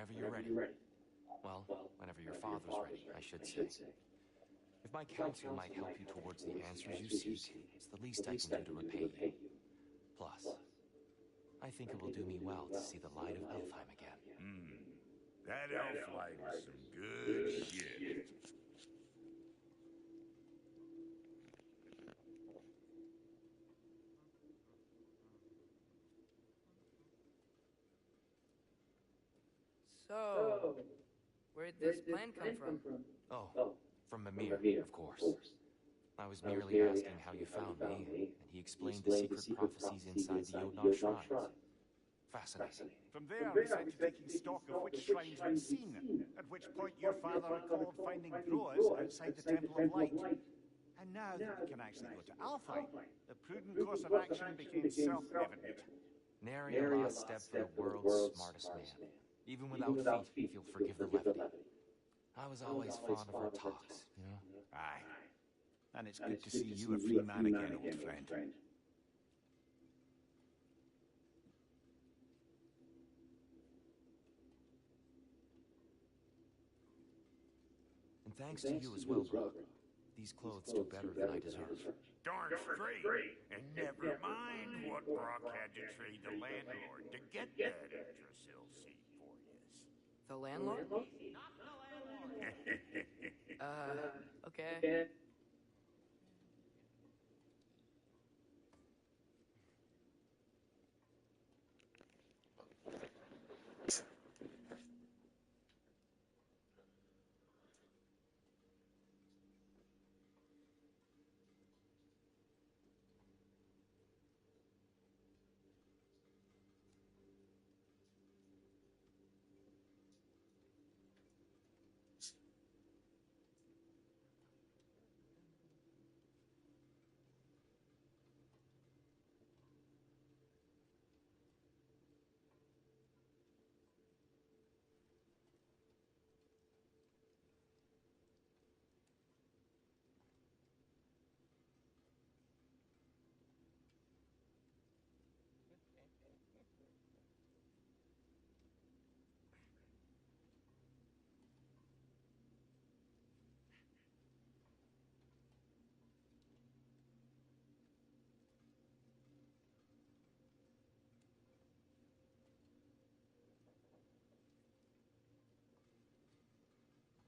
Whenever you're ready. Well, whenever your father's ready, I should say. If my counsel might help you towards the answers you seek, it's the least I can do to repay you. Plus, I think it will do me well to see the light of Elfheim again. That elf light is some good shit. So, where'd this plan come from? Oh, from Mimir, of course. I was merely asking how you found me, and he explained the secret prophecies inside the Jotnar shrines. Fascinating. From there, we set to taking stock of which shrines we'd seen, at which point your father recalled finding Groas outside the Temple of Light. And now that we can actually go to Alfheim, the prudent course of action became self-evident. Nary a last step for the world's smartest man. Even without feet, if you'll forgive the levity. I was always fond of our talks, you know? Aye. And it's good to see you a free man again, old friend. And thanks to you as well, Brok. These clothes do better than I deserve. Darn straight. And never mind what Brok had to trade the landlord to get that Yggdrasil seat for yous. The landlord? Not the landlord. Okay.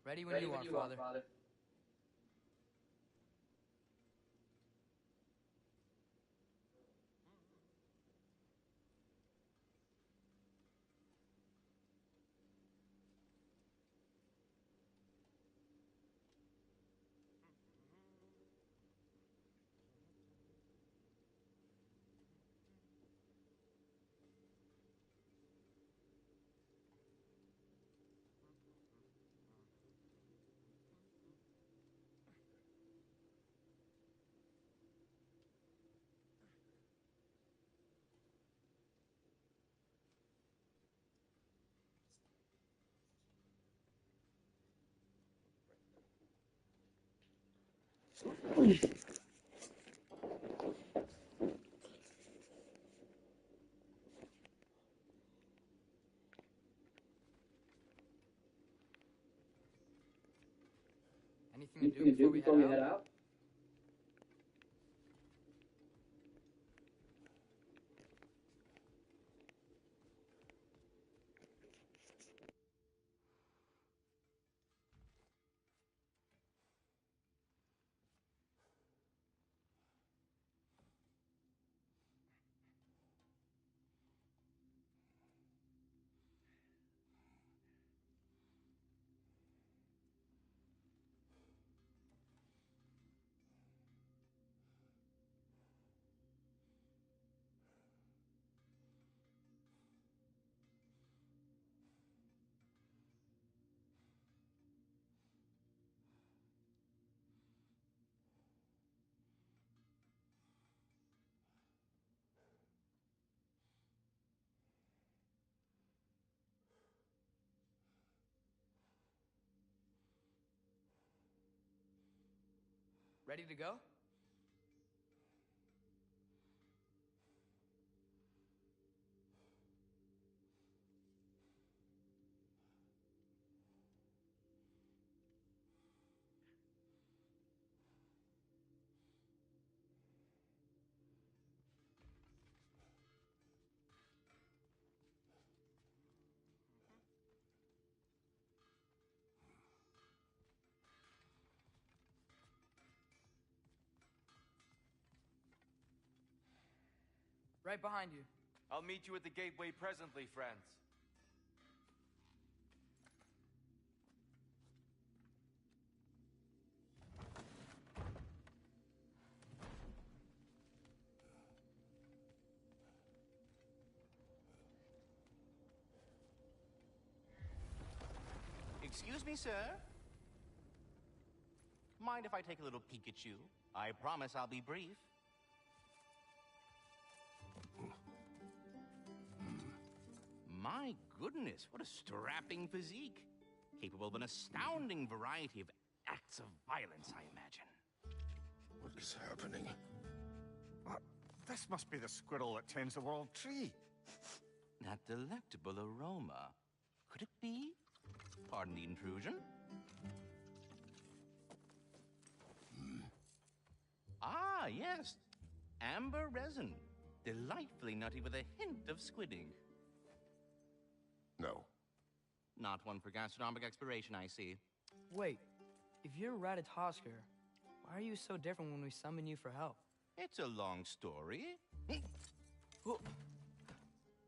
Ready when you are, Father. Anything to do before we head out? Ready to go? Right behind you. I'll meet you at the gateway presently, friends. Excuse me, sir? Mind if I take a little peek at you? I promise I'll be brief. My goodness, what a strapping physique. Capable of an astounding variety of acts of violence, I imagine. What is happening? This must be the squirrel that tends the world tree. That delectable aroma. Could it be? Pardon the intrusion. Ah, yes. Amber resin. Delightfully nutty with a hint of squidding. No. Not one for gastronomic exploration, I see. Wait, if you're Ratatoskr, why are you so different when we summon you for help? It's a long story.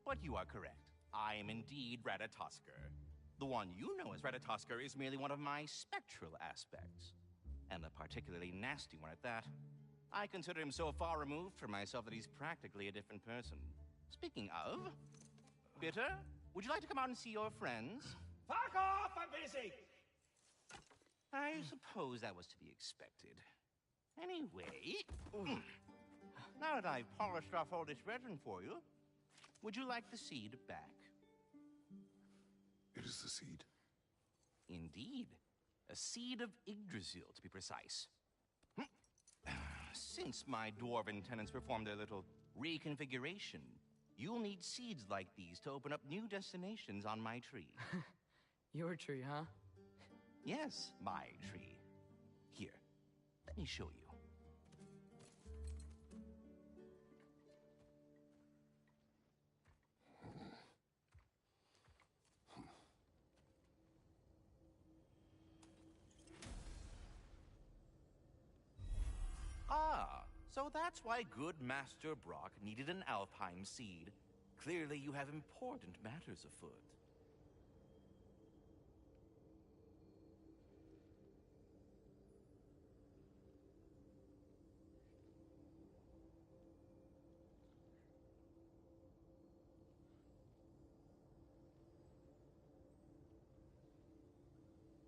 But you are correct. I am indeed Ratatoskr. The one you know as Ratatoskr is merely one of my spectral aspects. And a particularly nasty one at that. I consider him so far removed from myself that he's practically a different person. Speaking of... Bitter, would you like to come out and see your friends? Fuck off! I'm busy! I suppose that was to be expected. Anyway... Now that I've polished off all this resin for you, would you like the seed back? It is the seed. Indeed. A seed of Yggdrasil, to be precise. Since my dwarven tenants performed their little reconfiguration, you'll need seeds like these to open up new destinations on my tree. Your tree, huh? Yes, my tree. Here, let me show you. Ah, so that's why good Master Brock needed an Alfheim seed. Clearly you have important matters afoot.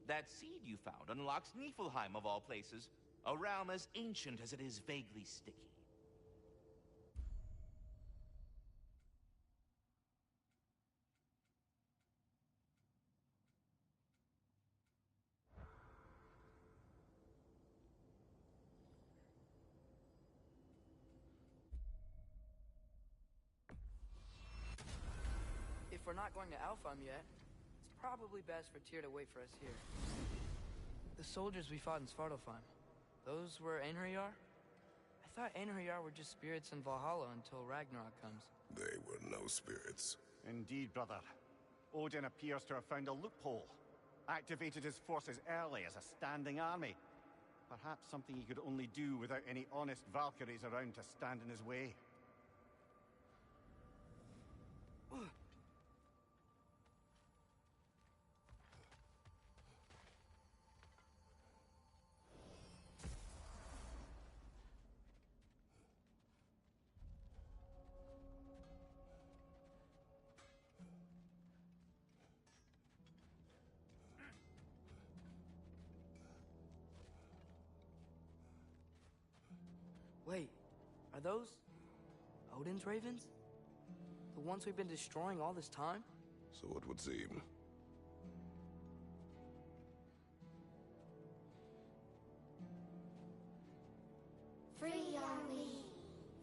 That seed you found unlocks Niflheim of all places, a realm as ancient as it is vaguely sticky. If we're not going to Alfheim yet, it's probably best for Tyr to wait for us here. The soldiers we fought in Svartalfheim, those were Einherjar? I thought Einherjar were just spirits in Valhalla until Ragnarok comes. They were no spirits. Indeed, brother. Odin appears to have found a loophole. Activated his forces early as a standing army. Perhaps something he could only do without any honest Valkyries around to stand in his way. Wait, are those Odin's ravens? The ones we've been destroying all this time? So it would seem. Free are we,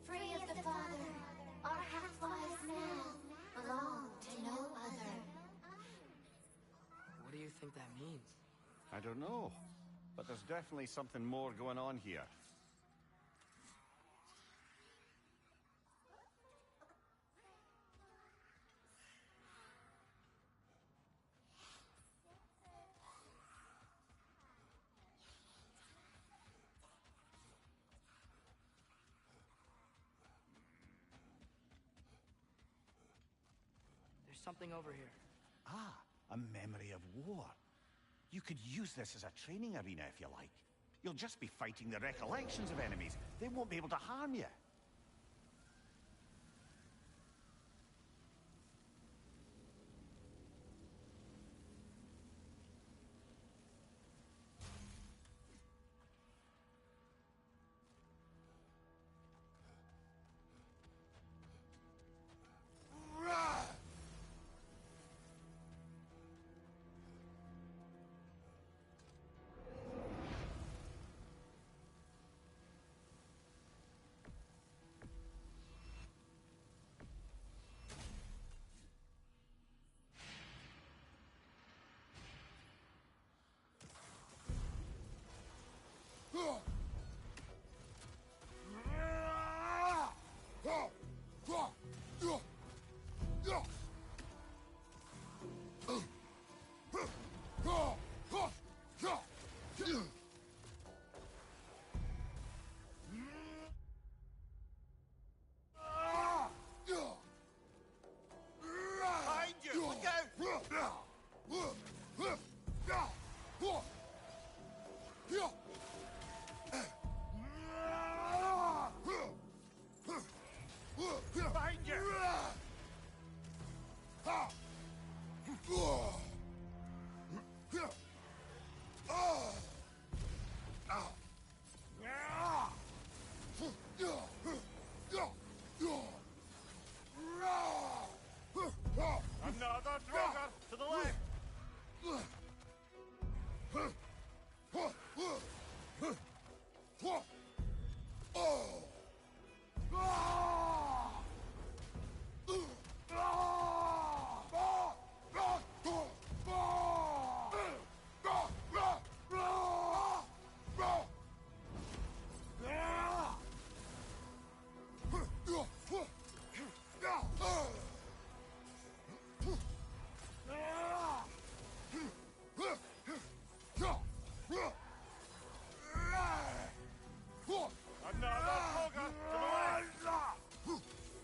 free of the Father. Our half-lives now belong to no other. What do you think that means? I don't know, but there's definitely something more going on here. something over here. Ah, a memory of war. You could use this as a training arena if you like. You'll just be fighting the recollections of enemies. They won't be able to harm you. Behind you! Look out! Behind you! Another Draugr to the left! Another Draugr to the left!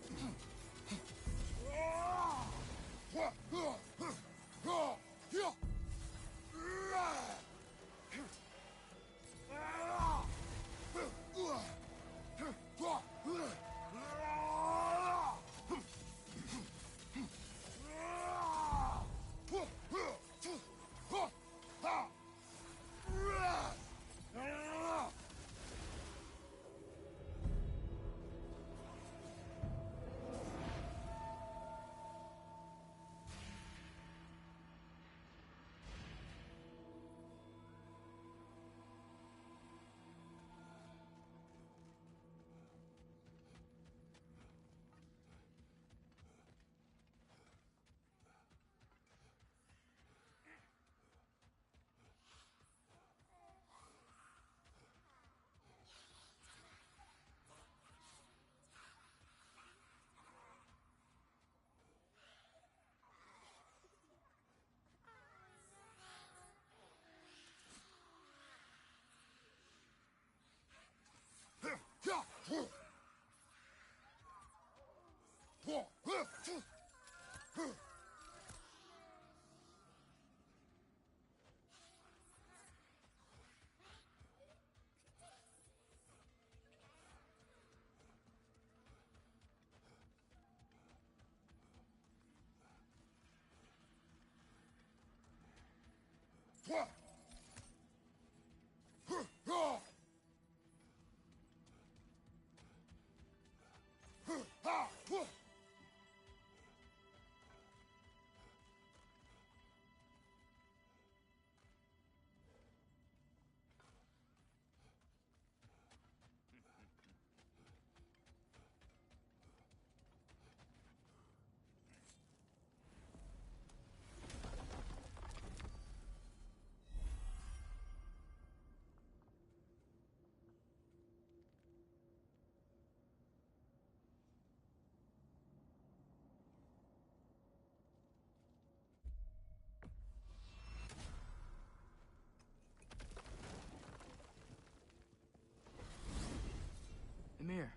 Ymir,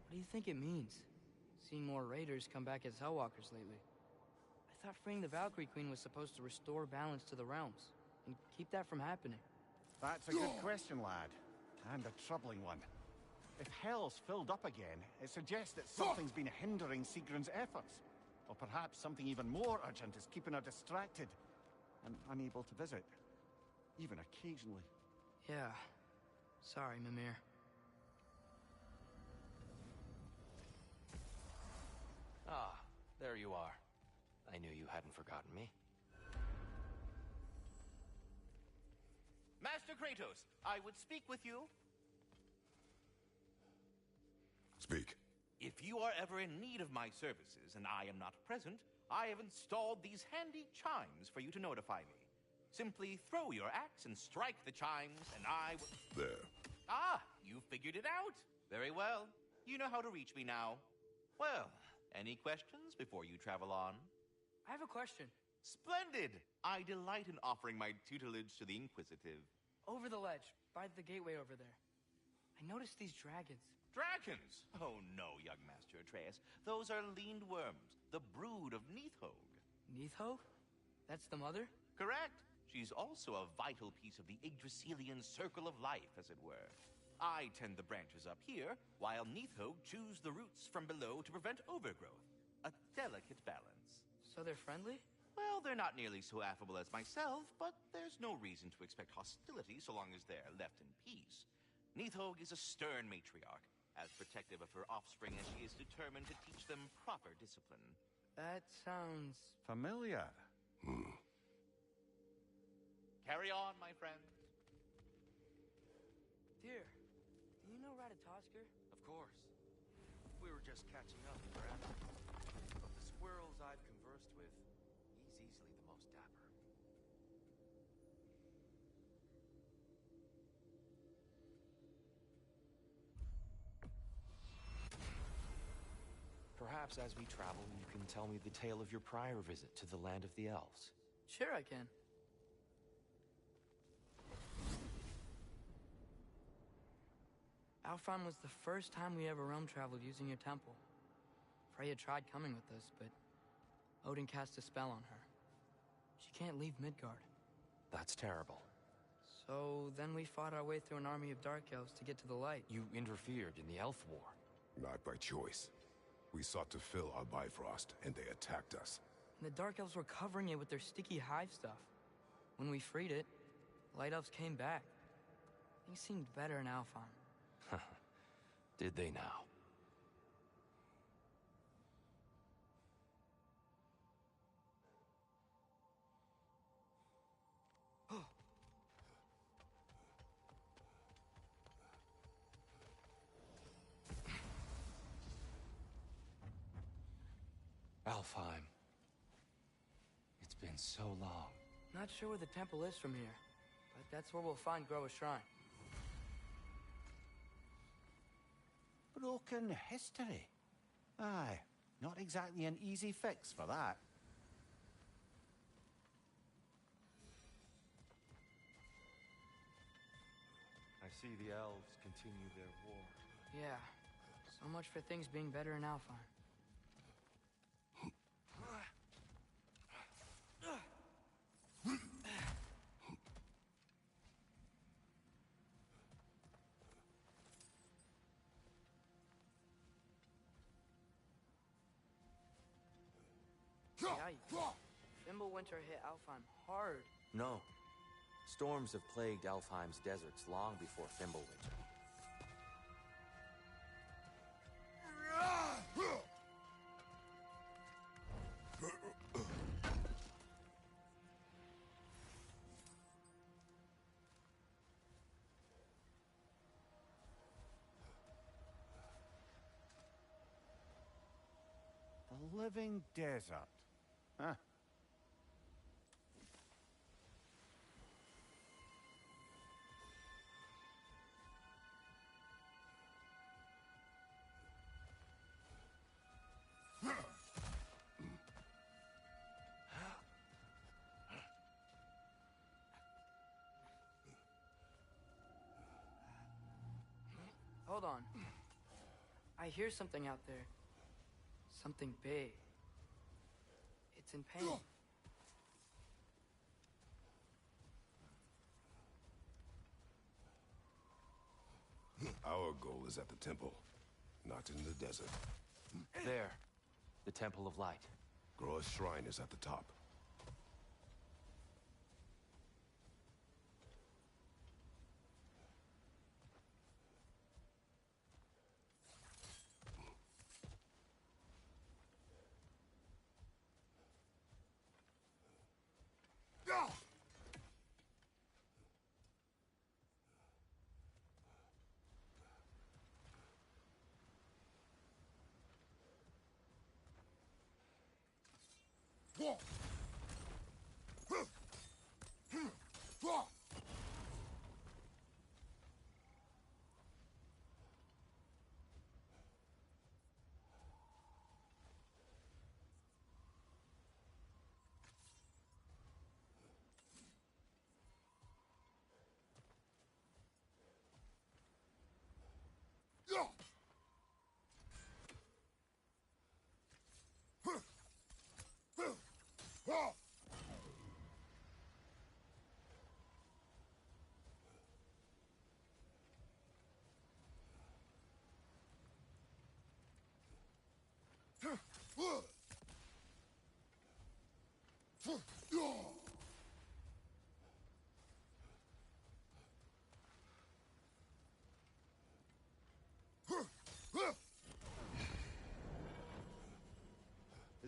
what do you think it means? Seeing more raiders come back as Hellwalkers lately. I thought freeing the Valkyrie Queen was supposed to restore balance to the realms, and keep that from happening. That's a good question, lad. And a troubling one. If Hell's filled up again, it suggests that something's been hindering Sigrun's efforts. Or perhaps something even more urgent is keeping her distracted and unable to visit. Even occasionally. Yeah. Sorry, Mimir. Ah, there you are. I knew you hadn't forgotten me. Master Kratos, I would speak with you. Speak. If you are ever in need of my services and I am not present, I have installed these handy chimes for you to notify me. Simply throw your axe and strike the chimes, and I will... There. Ah, you figured it out. Very well. You know how to reach me now. Well, any questions before you travel on? I have a question. Splendid! I delight in offering my tutelage to the inquisitive. Over the ledge, by the gateway over there. I noticed these dragons. Dragons? Oh no, young Master Atreus. Those are leaned worms, the brood of Neithog. Neithog? That's the mother? Correct. She's also a vital piece of the Yggdrasilian circle of life, as it were. I tend the branches up here, while Neithog chews the roots from below to prevent overgrowth. A delicate balance. So they're friendly? Well, they're not nearly so affable as myself, but there's no reason to expect hostility so long as they're left in peace. Neithog is a stern matriarch, as protective of her offspring as she is determined to teach them proper discipline. That sounds... Familiar. Carry on, my friend. Dear, do you know Ratatoskr? Of course. We were just catching up, perhaps. Of the squirrels I've conversed with, he's easily the most dapper. Perhaps as we travel, you can tell me the tale of your prior visit to the land of the elves. Sure I can. Alfheim was the first time we ever realm traveled using your temple. Freya tried coming with us, but Odin cast a spell on her. She can't leave Midgard. That's terrible. So then we fought our way through an army of dark elves to get to the light. You interfered in the Elf War. Not by choice. We sought to fill our Bifrost, and they attacked us. And the dark elves were covering it with their sticky hive stuff. When we freed it, light elves came back. Things seemed better in Alfheim. Did they now? Alfheim. It's been so long. Not sure where the temple is from here, but that's where we'll find Groa's shrine. Broken history. Aye, not exactly an easy fix for that. I see the elves continue their war. Yeah, so much for things being better in Alfheim. Yikes. Fimbulwinter hit Alfheim hard. No. Storms have plagued Alfheim's deserts long before Fimbulwinter. The living desert. Huh. Hold on. I hear something out there. Something big. It It's in pain. Our goal is at the temple, not in the desert. There. The Temple of Light. Groa's shrine is at the top.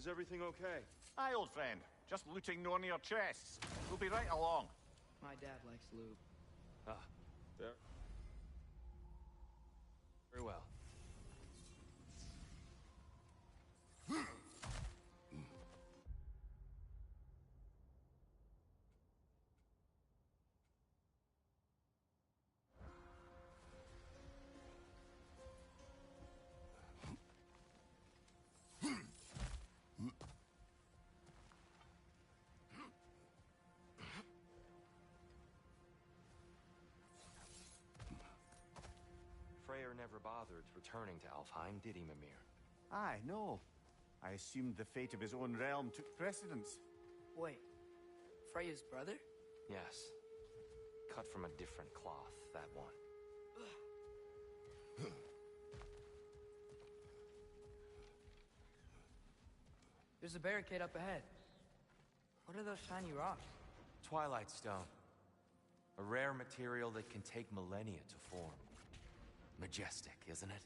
Is everything okay? Aye, old friend. Just looting no near chests. We'll be right along. My dad likes loot. Ah, There. very well. Freyr never bothered returning to Alfheim, did he, Mimir? Aye, no. I assumed the fate of his own realm took precedence. Wait, Freya's brother? Yes. Cut from a different cloth, that one. There's a barricade up ahead. What are those shiny rocks? Twilight Stone. A rare material that can take millennia to form. Majestic, isn't it?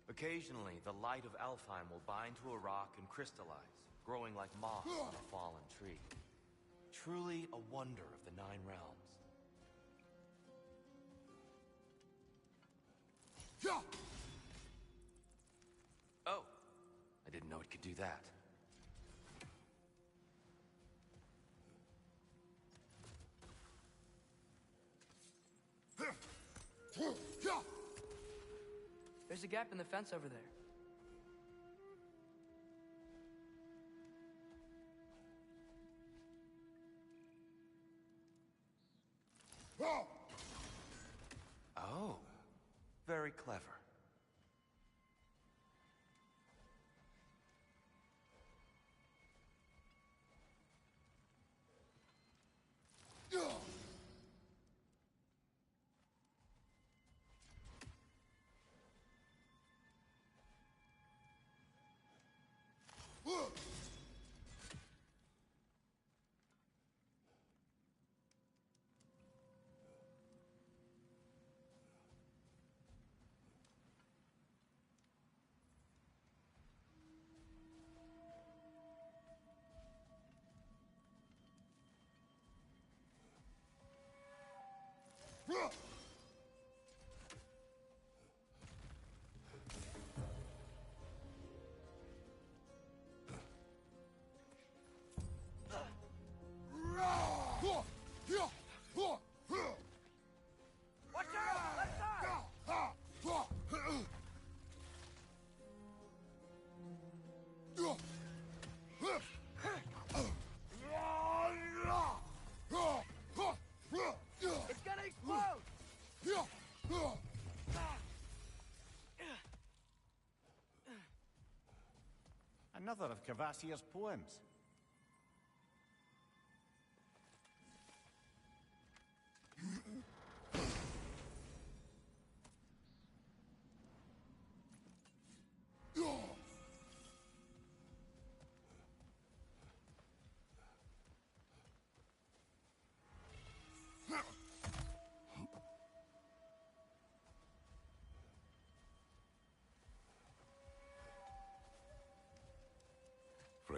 Occasionally, the light of Alfheim will bind to a rock and crystallize, growing like moss on a fallen tree. Truly a wonder of the Nine Realms. Oh, I didn't know it could do that. There's a gap in the fence over there. Oh, very clever. Watch out! Left side! It's gonna explode! Another of Kvasir's poems.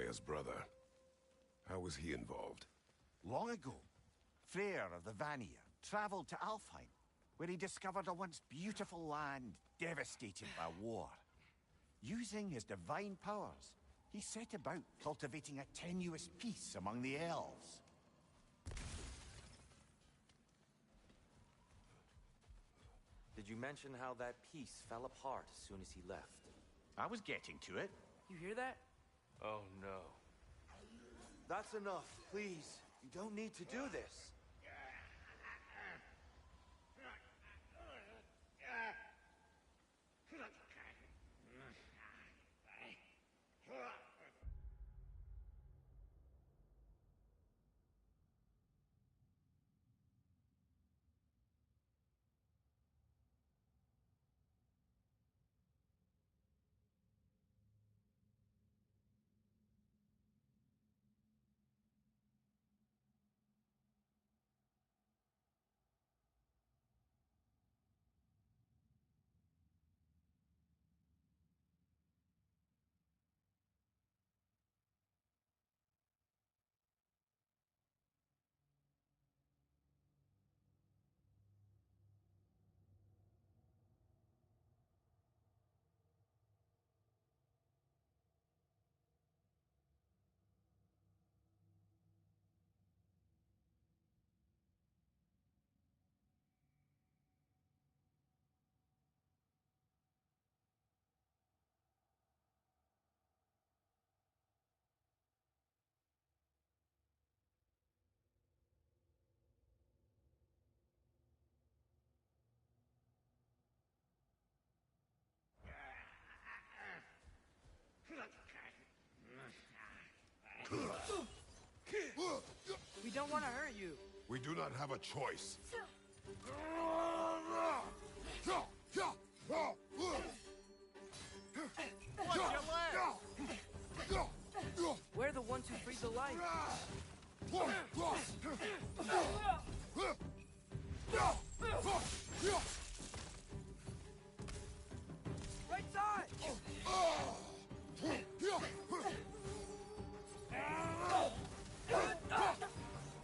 Freya's brother. How was he involved? Long ago, Freyr of the Vanir traveled to Alfheim, where he discovered a once beautiful land devastated by war. Using his divine powers, he set about cultivating a tenuous peace among the elves. Did you mention how that peace fell apart as soon as he left? I was getting to it. You hear that? Oh no. That's enough, please. You don't need to do this. We don't want to hurt you. We do not have a choice. Watch your leg! We're the ones who breathe the life. Right side!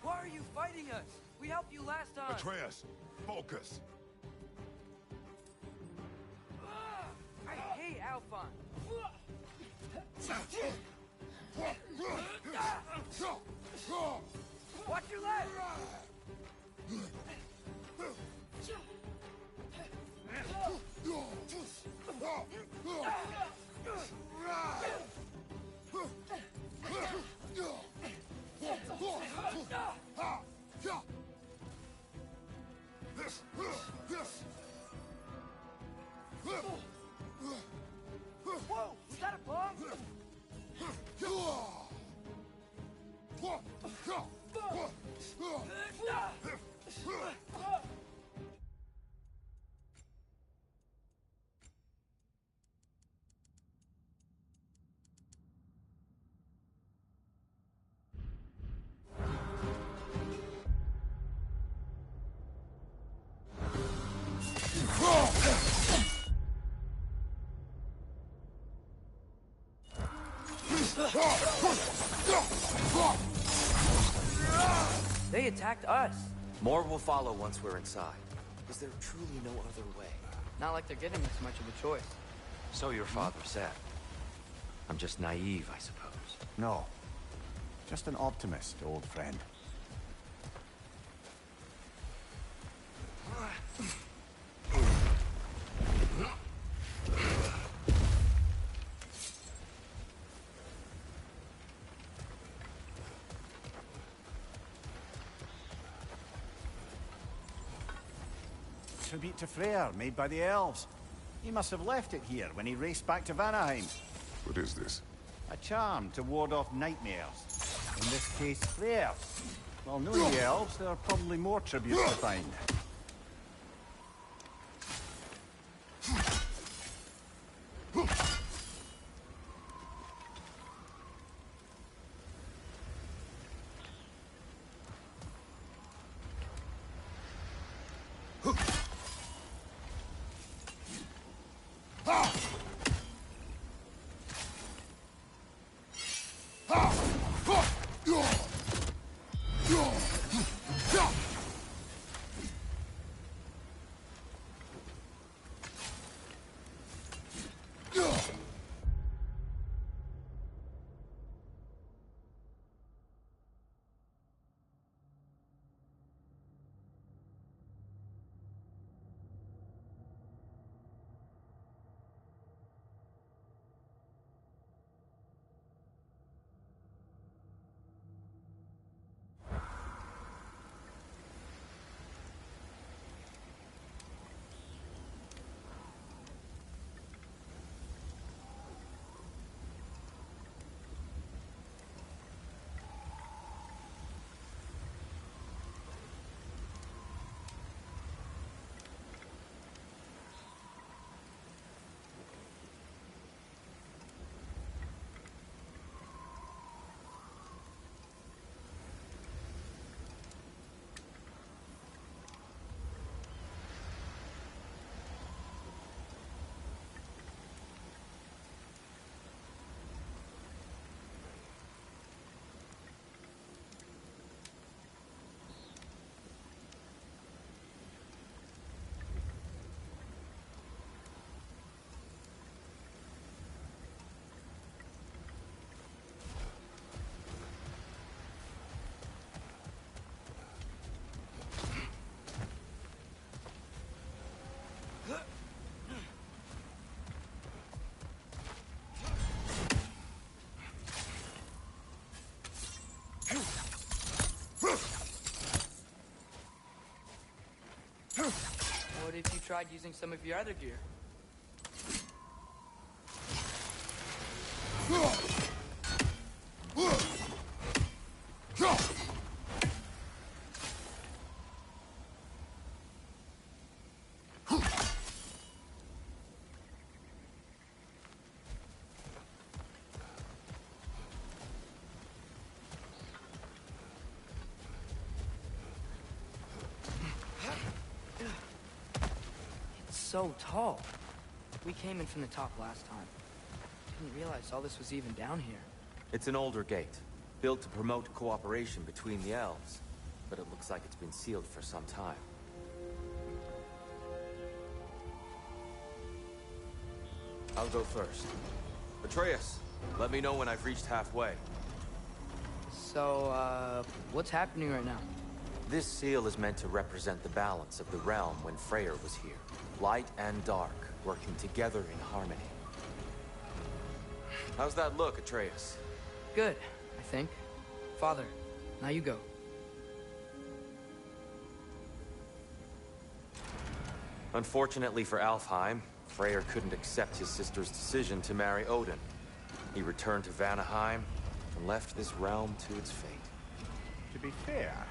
Why are you fighting us? We helped you last time. Atreus, focus. I hate Alphon. Watch your leg! Whoa! Was that a bomb? They attacked us. More will follow once we're inside. Is there truly no other way? Not like they're giving us much of a choice. So your father said. I'm just naive, I suppose. No. Just an optimist, old friend. Tribute to Freyr, made by the elves. He must have left it here when he raced back to Vanaheim. What is this? A charm to ward off nightmares. In this case, Freyr. Well, knowing the elves, there are probably more tributes to find. What if you tried using some of your other gear? So tall. We came in from the top last time. Didn't realize all this was even down here. It's an older gate, built to promote cooperation between the elves, but it looks like it's been sealed for some time. I'll go first. Atreus, let me know when I've reached halfway. So, what's happening right now? This seal is meant to represent the balance of the realm when Freyr was here. Light and dark, working together in harmony. How's that look, Atreus? Good, I think. Father, now you go. Unfortunately for Alfheim, Freyr couldn't accept his sister's decision to marry Odin. He returned to Vanaheim and left this realm to its fate. To be fair,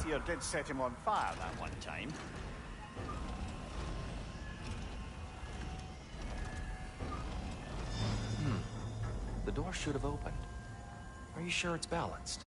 Aesir did set him on fire that one time. The door should have opened. Are you sure it's balanced?